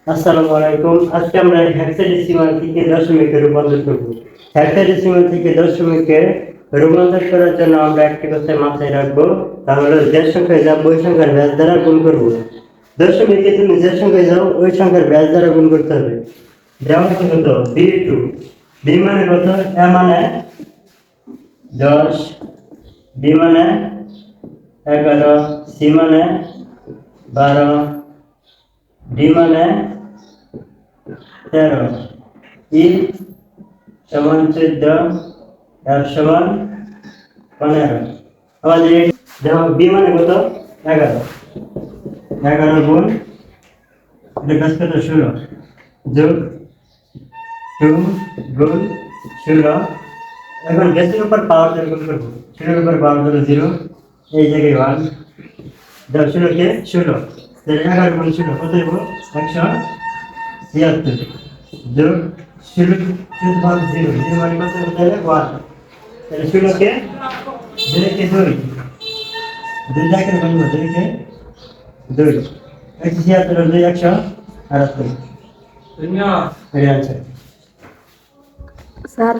আসসালামু আলাইকুম। আজকে আমরা হেক্সাডেসিমাল থেকে দশমিকে রূপান্তর করব। হেক্সাডেসিমাল থেকে দশমিকে রূপান্তর করার জন্য আমরা একটি কথা মাথায় রাখবো, তা হলো যে সংখ্যায় যাব ওই সংখ্যার ব্যাস দ্বারা গুণ করব। দশমিকে তুমি যে সংখ্যায় যাও ওই সংখ্যার ব্যাস দ্বারা গুণ করতে হবে। যেমন কত b2, b মানে কত, a মানে 10, b মানে 11, c মানে 12, d মানে 13, ই সমান 14, f সমান 15। আমাদের যেমন বি মানে কত 11, 11 গুণ এটা কাজ কত 16 যোগ 2 গুণ 16। এখন বেসের উপর পাওয়ার দ্বারা গুণ করবো। 16 উপর পাওয়ার দ্বারা 0, এই জায়গায় 1, দাও 16 কে 16, তাহলে 11 গুণ 16 কত হইব 176 যোগ 16 টু পাওয়ার 0, 0 মানে কত হইব তাহলে 1, তাহলে 16 কে 2 কে 2, 2 জায়গায় গুণ করব, 2 কে 2, 176 আর 2 178। ধন্যবাদ। এই আনসার স্যার